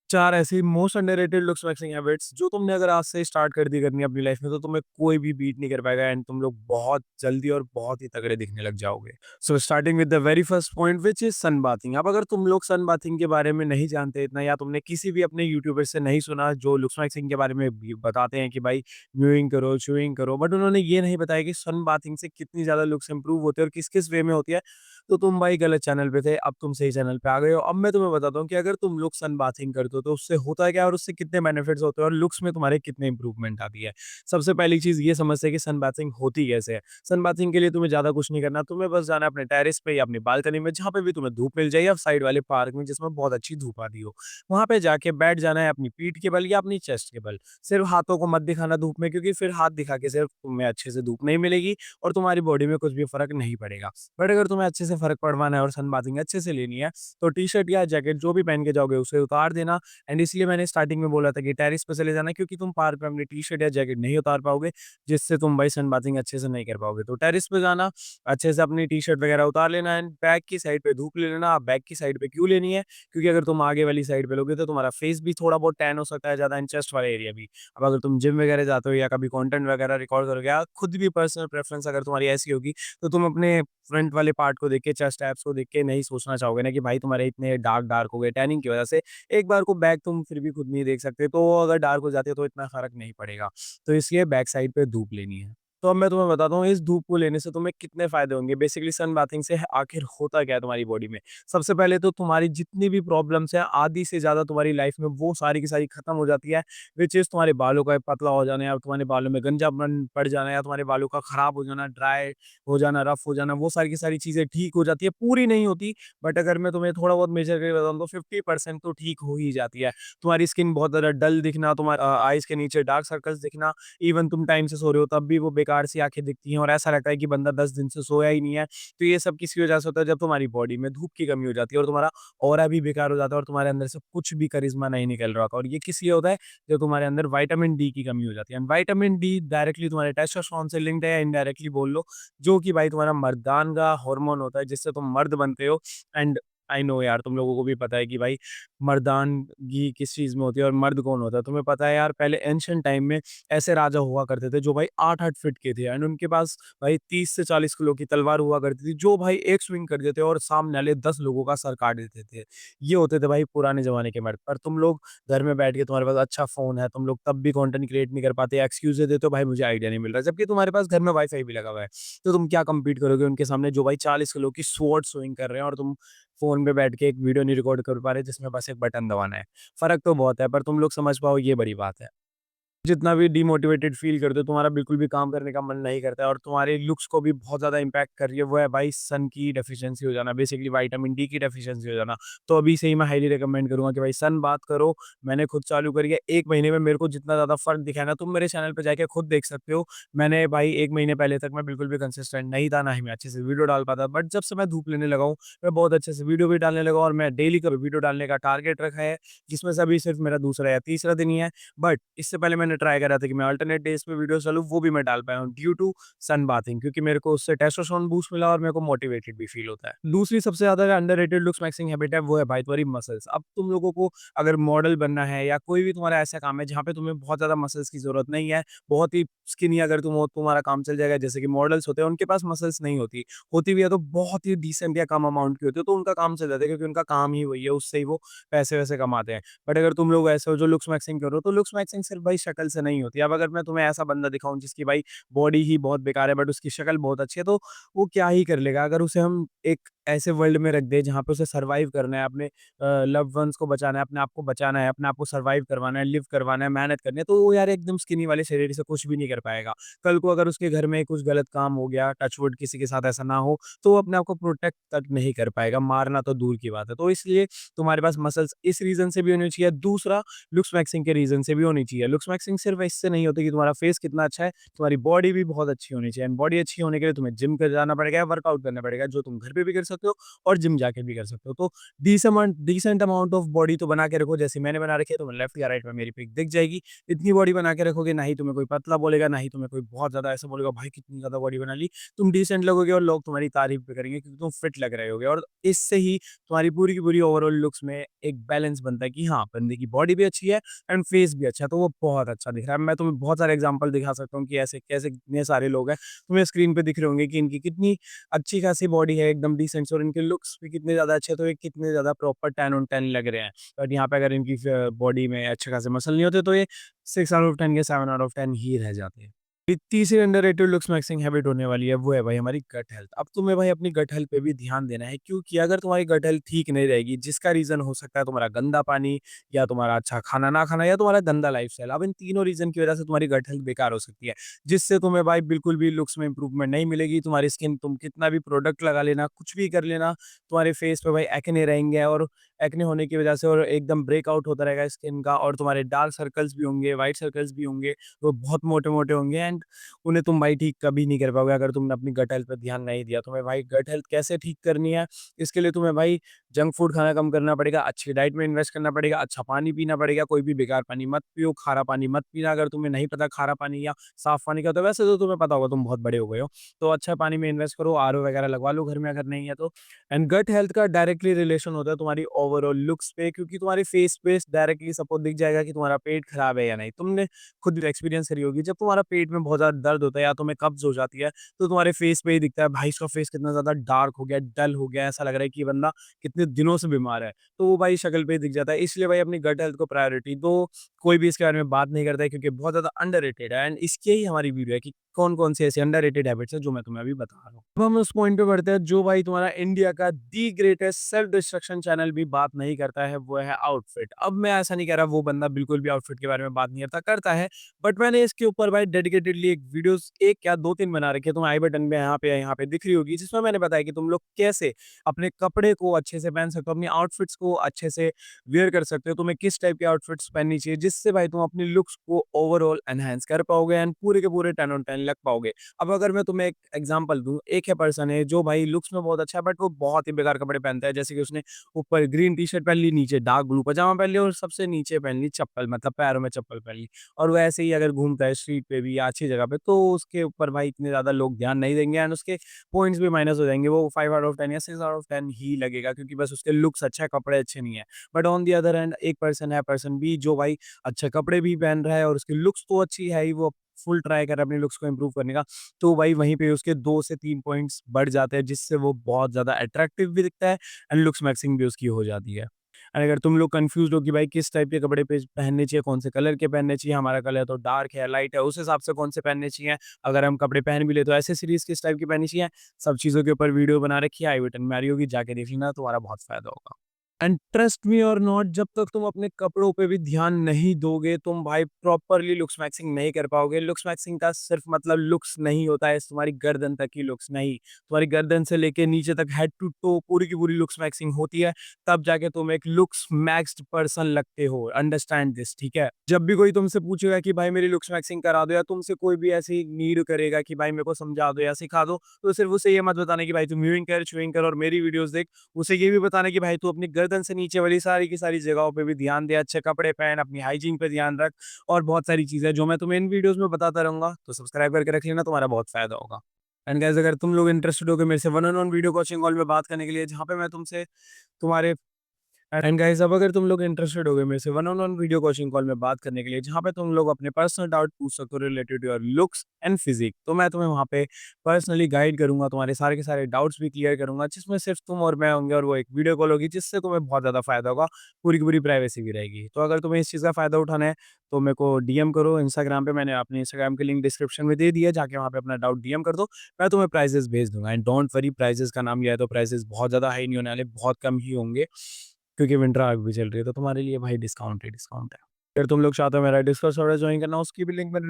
4 ऐसी most underrated looks maxing habits जो तुमने अगर आज से स्टार्ट कर दी करनी अपनी लाइफ में तो तुम्हें कोई भी बीट नहीं कर पाएगा एंड तुम लोग बहुत जल्दी और बहुत ही तगड़े दिखने लग जाओगे। So starting with the very first point which is sunbathing. अब अगर तुम लोग सन बाथिंग के बारे में नहीं जानते इतना या तुमने किसी भी अपने यूट्यूबर से नहीं सुना जो लुक्स मैक्सिंग के बारे में बताते हैं कि भाई म्यूइंग करो, चूइंग करो, बट उन्होंने ये नहीं बताया कि सन बाथिंग से कितनी ज्यादा लुक्स इंप्रूव होते हैं और किस किस वे में होती है, तो तुम भाई गलत चैनल पे थे, अब तुम सही चैनल पे आ गए हो। अब मैं तुम्हें बताता हूँ कि अगर तुम लोग सन बाथिंग करते हो तो उससे होता क्या है और उससे कितने बेनिफिट्स होते हैं और लुक्स में तुम्हारे कितने इंप्रूवमेंट आती है। सबसे पहली चीज़ ये समझते हैं कि सन बाथिंग होती कैसे है। सन बाथिंग के लिए तुम्हें ज़्यादा कुछ नहीं करना, तुम्हें बस जाना है अपने टेरेस पे या अपनी बालकनी में जहाँ पे भी तुम्हें धूप मिल जाए या साइड वाले पार्क में जिसमें बहुत अच्छी धूप आती हो। वहाँ पे जाके बैठ जाना है अपनी पीठ के बल या अपनी चेस्ट के बल। सिर्फ हाथों को मत दिखाना धूप में क्योंकि फिर हाथ दिखा के सिर्फ तुम्हें अच्छे से धूप नहीं मिलेगी और तुम्हारी बॉडी में कुछ भी फ़र्क नहीं पड़ेगा। बट अगर तुम्हें अच्छे से फ़र्क पड़वाना है और सन बाथिंग अच्छे से लेनी है, तो टी-शर्ट या जैकेट जो भी पहन के जाओगे उसे उतार देना। एंड इसलिए मैंने स्टार्टिंग में बोला था कि टेरेस पे चले जाना क्योंकि तुम पार्क में अपनी टी-शर्ट या जैकेट नहीं उतार पाओगे, जिससे तुम भाई सन बाथिंग अच्छे से नहीं कर पाओगे। तो टेरेस पे जाना, अच्छे से अपनी टी-शर्ट वगैरह उतार लेना एंड बैक की साइड पे धूप ले लेना। अब बैक की साइड पे क्यों लेनी है? क्योंकि अगर तुम आगे वाली साइड पे लोगे तो तुम्हारा फेस भी थोड़ा बहुत टैन हो सकता है ज़्यादा एंड चेस्ट वाला एरिया भी। अब अगर तुम जिम वगैरह जाते हो या कभी कंटेंट वगैरह रिकॉर्ड करोगे या खुद भी पर्सनल प्रेफ़रेंस अगर तुम्हारी ऐसी होगी, तो तुम अपने फ्रंट वाले पार्ट को देख के, चेस्ट एब्स को देख के नहीं सोचना चाहोगे ना कि भाई तुम्हारे इतने डार्क डार्क हो गए टैनिंग की वजह से। एक बार को बैक तुम फिर भी खुद नहीं देख सकते, तो अगर डार्क हो जाती है तो इतना फ़र्क नहीं पड़ेगा। तो इसलिए बैक साइड पे धूप लेनी है। तो अब मैं तुम्हें बताता हूँ इस धूप को लेने से तुम्हें कितने फ़ायदे होंगे। बेसिकली सन बाथिंग से आखिर होता क्या है तुम्हारी बॉडी में? सबसे पहले तो तुम्हारी जितनी भी प्रॉब्लम्स हैं, आधी से ज़्यादा तुम्हारी लाइफ़ में वो सारी की सारी खत्म हो जाती है, व्हिच इज़ तुम्हारे बालों का पतला हो जाना या तुम्हारे बालों में गंजापन पड़ जाना या तुम्हारे बालों का खराब हो जाना, ड्राई हो जाना, रफ हो जाना, वो सारी की सारी चीज़ें ठीक हो जाती है। पूरी नहीं होती, बट अगर मैं तुम्हें थोड़ा बहुत मेजर करके बताऊँ तो 50% तो ठीक हो ही जाती है। तुम्हारी स्किन बहुत ज़्यादा डल दिखना, आइज़ के नीचे डार्क सर्कल्स दिखना, इवन तुम टाइम से सो रहे हो तब भी वो बेकार सी आँखें दिखती हैं और ऐसा लगता है कि बंदा 10 दिन से सोया ही नहीं है। तो ये सब किसकी वजह से होता है? जब तुम्हारी बॉडी में धूप की कमी हो जाती है और तुम्हारा ऑरा भी बेकार हो जाता है और तुम्हारे अंदर से कुछ भी करिश्मा नहीं निकल रहा होता और ये किस लिए होता है? जब तुम्हारे अंदर विटामिन डी की कमी हो जाती है एंड विटामिन डी डायरेक्टली तुम्हारे टेस्टोस्टेरोन से लिंक्ड है या इनडायरेक्टली बोल लो, जो कि भाई तुम्हारा मर्दान का हार्मोन होता है जिससे तुम मर्द बनते हो। एंड आई नो यार तुम लोगों को भी पता है कि भाई मर्दानगी किस चीज़ में होती है और मर्द कौन होता है। तुम्हें पता है यार पहले एंशिएंट टाइम में ऐसे राजा हुआ करते थे जो भाई 8-8 फीट के थे एंड उनके पास भाई 30 से 40 किलो की तलवार हुआ करती थी जो भाई एक स्विंग कर देते और सामने वाले 10 लोगों का सर काट देते थे। ये होते थे भाई पुराने ज़माने के मर्द। पर तुम लोग घर में बैठ के तुम्हारे पास अच्छा फ़ोन है, तुम लोग तब भी कंटेंट क्रिएट नहीं कर पाते, एक्सक्यूज़ेज़ देते हो भाई मुझे आइडिया नहीं मिल रहा। जबकि तुम्हारे पास घर में वाई-फाई भी लगा हुआ है। तो तुम क्या कम्पीट करोगे उनके सामने जो भाई 40 किलो की स्वॉर्ड स्विंग कर रहे हैं और तुम फ़ोन पे बैठ के एक वीडियो नहीं रिकॉर्ड कर पा रहे जिसमें बस एक बटन दबाना है। फ़र्क तो बहुत है पर तुम लोग समझ पाओ ये बड़ी बात है। जितना भी डिमोटिवेटेड फ़ील करते हो, तुम्हारा बिल्कुल भी काम करने का मन नहीं करता है और तुम्हारे लुक्स को भी बहुत ज़्यादा इम्पैक्ट कर रही है, वो है भाई सन की डेफ़िशिएंसी हो जाना, बेसिकली विटामिन डी की डेफ़िशिएंसी हो जाना। तो अभी से ही मैं हाइली रिकमेंड करूँगा कि भाई सन बाथ करो। मैंने खुद चालू करी है, 1 महीने में मेरे को जितना ज़्यादा फ़र्क दिखा है ना, तुम मेरे चैनल पे जाके खुद देख सकते हो। मैंने भाई 1 महीने पहले तक मैं बिल्कुल भी कंसिस्टेंट नहीं था, ना ही मैं अच्छे से वीडियो डाल पाता, बट जब से मैं धूप लेने लगा हूँ, मैं बहुत अच्छे से वीडियो भी डालने लगा हूँ और मैं डेली का वीडियो डालने का टारगेट रखा है, जिसमें से अभी सिर्फ़ मेरा दूसरा या तीसरा दिन ही है। बट इससे पहले मैंने ट्राई करा था कि मैं अल्टरनेट डेज़ पे वीडियोज़ डालूँ, वो भी मैं डाल पाया हूँ ड्यू टू सन बाथिंग क्योंकि मेरे को उससे टेस्टोस्टेरोन बूस्ट मिला और मेरे को मोटिवेटेड भी फ़ील होता है। दूसरी सबसे ज़्यादा अंडररेटेड लुक्स मैक्सिंग हैबिट है, वो है भाई तुम्हारी मसल्स। अब तुम लोगों को अगर मॉडल बनना है या कोई भी तुम्हारा ऐसा काम है जहाँ पे तुम्हें बहुत ज़्यादा मसल्स की ज़रूरत नहीं है, बहुत ही स्किनी अगर तुम हो, तुम्हारा काम चल जाएगा जैसे कि मॉडल्स होते हैं, उनके पास मसल्स नहीं होती। होती भी है तो बहुत ही डिसेंट या कम अमाउंट की होती है, तो उनका काम चल जाता है क्योंकि उनका काम ही वही है, उससे ही वो पैसे-वैसे कमाते हैं। बट अगर तुम लोग ऐसे हो जो लुक्स मैक्सिंग करो, तो लुक्स मैक्सिंग सिर्फ भाई शक्ल से नहीं होती। अब अगर मैं तुम्हें ऐसा बंदा दिखाऊँ जिसकी भाई बॉडी ही बहुत बेकार है बट उसकी शक्ल बहुत अच्छी है, तो वो क्या ही कर लेगा? अगर उसे हम एक ऐसे वर्ल्ड में रख दें जहाँ पे उसे सर्वाइव करना है, अपने लव्ड वन्स को बचाना है, अपने आप को बचाना है, अपने आप को सर्वाइव करवाना है, लिव करवाना है, मेहनत करनी है, तो वो यार एकदम स्किनी वाले शरीर से कुछ भी नहीं कर पाएगा। कल को अगर उसके घर में कुछ गलत काम हो गया, टच वुड किसी के साथ ऐसा ना हो, तो वो अपने आप को प्रोटेक्ट तक नहीं कर पाएगा, मारना तो दूर की बात है। तो इसलिए तुम्हारे पास मसल्स इस रीज़न से भी होनी चाहिए। दूसरा लुक्स मैक्सिंग के रीज़न से भी होनी चाहिए। लुक्स मैक्सिंग सिर्फ़ इससे नहीं होती कि तुम्हारा फेस कितना अच्छा है, तुम्हारी बॉडी भी बहुत अच्छी होनी चाहिए एंड बॉडी अच्छी होने के लिए तुम्हें जिम कर जाना पड़ेगा या वर्कआउट करना पड़ेगा, जो तुम घर पे भी कर सकते सकते हो और जिम जाके भी कर सकते हो। तो डिसेंट अमाउंट ऑफ बॉडी तो बना के रखो, जैसे मैंने बना रखी है, तो लेफ्ट या राइट में मेरी पिक दिख जाएगी। इतनी बॉडी बना के रखोगे, ना ही तुम्हें कोई पतला बोलेगा, ना ही तुम्हें कोई बहुत ज़्यादा ऐसा बोलेगा, भाई कितनी ज़्यादा बॉडी बना ली। तुम डिसेंट लगोगे और लोग तुम्हारी तारीफ भी करेंगे क्योंकि तुम फिट लग रहे होगे, और इससे ही तुम्हारी पूरी की पूरी ओवरऑल लुक्स में एक बैलेंस बनता है कि हाँ, बंदे की बॉडी भी अच्छी है एंड फेस भी अच्छा है, तो वो बहुत अच्छा दिख रहा है। मैं तुम्हें बहुत सारे एग्जांपल दिखा सकता हूँ कि ऐसे कैसे कितने सारे लोग हैं, तुम्हें स्क्रीन पे दिख रहे होंगे कि इनकी कितनी अच्छी खासी बॉडी है, एकदम डिसेंट, और इनके लुक्स भी कितने ज़्यादा अच्छे हैं, तो ये कितने ज़्यादा प्रॉपर 10 ऑन 10 लग रहे हैं। बट यहाँ पे अगर इनकी बॉडी में अच्छे खासे मसल नहीं होते, तो ये 6 आउट ऑफ 10 या 7 आउट ऑफ 10 ही रह जाते हैं। ये तीसरी अंडररेटेड लुक्स मैक्सिंग हैबिट होने वाली है, वो है भाई हमारी गट हेल्थ। अब तुम्हें भाई अपनी गट हेल्थ पे भी ध्यान देना है, क्योंकि अगर तुम्हारी गट हेल्थ ठीक नहीं रहेगी, जिसका रीज़न हो सकता है तुम्हारा गंदा पानी, या तुम्हारा अच्छा खाना ना खाना, या तुम्हारा गंदा लाइफ़स्टाइल। अब इन तीनों रीज़न की वज़ह से तुम्हारी गट हेल्थ बेकार हो सकती है, जिससे तुम्हें भाई बिल्कुल भी लुक्स में इम्प्रूवमेंट नहीं मिलेगी। तुम्हारी स्किन, तुम कितना भी प्रोडक्ट लगा लेना, कुछ भी कर लेना, तुम्हारे फेस पे भाई एक्ने रहेंगे, और एक्ने होने की वज़ह से और एकदम ब्रेकआउट होता रहेगा स्किन का, और तुम्हारे डार्क सर्कल्स भी होंगे, व्हाइट सर्कल्स भी होंगे, वो बहुत मोटे-मोटे होंगे, एंड उन्हें तुम भाई ठीक कभी नहीं कर पाओगे अगर तुमने अपनी गट हेल्थ पे ध्यान नहीं दिया। तुम्हें भाई गट हेल्थ कैसे ठीक करनी है, इसके लिए तुम्हें भाई जंक फूड खाना कम करना पड़ेगा, अच्छी डाइट में इन्वेस्ट करना पड़ेगा, अच्छा पानी पीना पड़ेगा, कोई भी बेकार पानी मत पियो, खारा पानी मत पीना। अगर तुम्हें नहीं पता खारा पानी या साफ पानी क्या होता है, वैसे तो तुम्हें पता होगा, तुम बहुत बड़े हो गए हो, तो अच्छा पानी में इन्वेस्ट करो, आरओ वगैरह लगवा लो घर में अगर नहीं है तो। एंड गट हेल्थ का डायरेक्टली रिलेशन होता है तुम्हारी ओवरऑल लुक्स पे, क्योंकि तुम्हारे फेस पे डायरेक्टली सपोज दिख जाएगा कि तुम्हारा पेट खराब है या नहीं। तुमने खुद एक्सपीरियंस करी होगी, जब तुम्हारा पेट में बहुत ज़्यादा दर्द होता है या तुम्हें कब्ज़ हो जाती है, तो तुम्हारे फेस पे ही दिखता है, भाई इसका फेस कितना ज़्यादा डार्क हो गया, डल हो गया, ऐसा लग रहा है कि ये बंदा कितने दिनों से बीमार है। तो वो भाई शक्ल पे ही दिख जाता है। इसलिए भाई अपनी गट हेल्थ को प्रायोरिटी दो। कोई भी इसके बारे में बात नहीं करता है, क्योंकि बहुत ज़्यादा अंडररेटेड है, एंड इसकी ही हमारी वीडियो है कि कौन-कौन से ऐसे अंडररेटेड हैबिट्स हैं जो मैं तुम्हें अभी बता रहा हूँ। अब हम उस पॉइंट पे बढ़ते हैं जो भाई तुम्हारा इंडिया का the greatest self destruction channel भी बात नहीं करता है, वो है आउटफिट। अब मैं ऐसा नहीं कह रहा वो बंदा बिल्कुल भी आउटफिट के बारे में बात नहीं करता है, बट मैंने इसके ऊपर भाई डेडिकेटेडली एक वीडियोस 1 या 2-3 बना रखी है, तुम्हें आई बटन में यहाँ पे दिख रही होगी, जिसमें मैंने बताया कि तुम लोग कैसे अपने कपड़े को अच्छे से पहन सकते हो, अपनी आउटफिट्स को अच्छे से वियर कर सकते हो, तुम्हें किस टाइप की आउटफिट्स पहननी चाहिए, जिससे भाई तुम अपनी लुक्स को ओवरऑल एनहांस कर पाओगे एंड पूरे के पूरे 10 ऑन 10 लग पाओगे। अब अगर मैं तुम्हें एक एग्जांपल दूँ, एक है पर्सन है जो भाई लुक्स में बहुत अच्छा है, बट वो बहुत ही बेकार कपड़े पहनता है, जैसे कि उसने ऊपर ग्रीन टी-शर्ट पहन ली, नीचे डार्क ब्लू पजामा पहन लिया, और सबसे नीचे पहन ली चप्पल, मतलब पैरों में चप्पल पहन ली। और वो ऐसे ही अगर घूमता है स्ट्रीट पे भी या अच्छी जगह पे, तो उसके ऊपर भाई इतने ज़्यादा लोग ध्यान नहीं देंगे, एंड उसके पॉइंट्स भी माइनस हो जाएँगे। वो 5 आउट ऑफ 10 या 6 आउट ऑफ 10 ही लगेगा, क्योंकि बस उसके लुक्स अच्छा है, कपड़े अच्छे नहीं है। But on the other hand एक पर्सन है, पर्सन बी, जो भाई अच्छे कपड़े भी पहन रहा है और उसकी लुक्स तो अच्छी है ही, वो फुल ट्राई कर रहा है अपनी लुक्स को इम्प्रूव करने का, तो भाई वहीं पे उसके 2 से 3 पॉइंट्स बढ़ जाते हैं, जिससे वो बहुत ज़्यादा अट्रैक्टिव भी दिखता है एंड लुक्स मैक्सिंग भी उसकी हो जाती है। एंड अगर तुम लोग कंफ्यूज़्ड हो कि भाई किस टाइप के कपड़े पे पहनने चाहिए, कौन से कलर के पहनने चाहिए, हमारा कलर तो डार्क है, लाइट है, उस हिसाब से कौन से पहनने चाहिए, अगर हम कपड़े पहन भी ले तो एक्सेसरीज़ किस टाइप की पहननी चाहिए, सब चीज़ों के ऊपर वीडियो बना रखी है, आई बटन में आ रही होगी, जाके देख लेना, तुम्हारा बहुत फ़ायदा होगा। एंड ट्रस्ट मी और नॉट, जब तक तुम अपने कपड़ों पे भी ध्यान नहीं दोगे, तुम भाई प्रॉपरली लुक्स मैक्सिंग नहीं कर पाओगे। लुक्स मैक्सिंग का सिर्फ मतलब लुक्स नहीं होता है, तुम्हारी गर्दन तक की लुक्स नहीं, तुम्हारी गर्दन से लेके नीचे तक हेड टू टो पूरी की पूरी लुक्स मैक्सिंग होती है, तब जाके तुम एक लुक्स मैक्स्ड पर्सन लगते हो। अंडरस्टैंड दिस, ठीक है? जब भी कोई तुमसे पूछेगा कि भाई मेरी लुक्स मैक्सिंग करा दो, या तुमसे कोई भी ऐसी नीड करेगा कि भाई मेरे को समझा दो या सिखा दो, तो सिर्फ उसे ये मत बताना कि भाई तू म्यूइंग कर, च्यूइंग कर और मेरी वीडियोस देख। उसे ये भी बताना कि भाई तू अपनी गर्दन से नीचे वाली सारी की सारी जगहों पे भी ध्यान दे, अच्छे कपड़े पहन, अपनी हाइजीन पे ध्यान रख, और बहुत सारी चीज़ें जो मैं तुम्हें इन वीडियोज़ में बताता रहूँगा, तो सब्सक्राइब करके रख लेना, तुम्हारा बहुत फ़ायदा होगा। एंड गाइस, अगर तुम लोग इंटरेस्टेड हो गए मेरे से one on one video coaching call में बात करने के लिए, जहाँ पे मैं तुमसे तुम्हारे एंड गाइस, अब अगर तुम लोग इंटरेस्टेड हो गए मेरे से one on one video coaching call में बात करने के लिए, जहाँ पे तुम लोग अपने पर्सनल डाउट पूछ सकते हो related to your looks and physique, तो मैं तुम्हें वहाँ पे पर्सनली गाइड करूंगा, तुम्हारे सारे के सारे डाउट्स भी क्लियर करूंगा, जिसमें सिर्फ तुम और मैं होंगे, और वो एक वीडियो कॉल होगी, जिससे तुम्हें बहुत ज़्यादा फायदा होगा, पूरी की पूरी प्राइवेसी भी रहेगी। तो अगर तुम्हें इस चीज़ का फायदा उठाना है, तो मेरे को डीएम करो इंस्टाग्राम पे, मैंने अपने इंस्टाग्राम की लिंक डिस्क्रिप्शन में दे दी है, जाके वहाँ पे अपना डाउट डीएम कर दो, मैं तुम्हें प्राइजेस भेज दूंगा। एंड डोंट वरी, प्राइजेस का नाम लिया है तो प्राइजेस बहुत ज़्यादा हाई नहीं होने वाले, बहुत कम ही होंगे, क्योंकि विंटर आग भी चल रही है, तो तुम्हारे लिए भाई डिस्काउंट ही डिस्काउंट है। अगर तुम लोग चाहते हो मेरा डिस्कॉर्ड सर्वर ज्वाइन करना, उसकी भी लिंक मैंने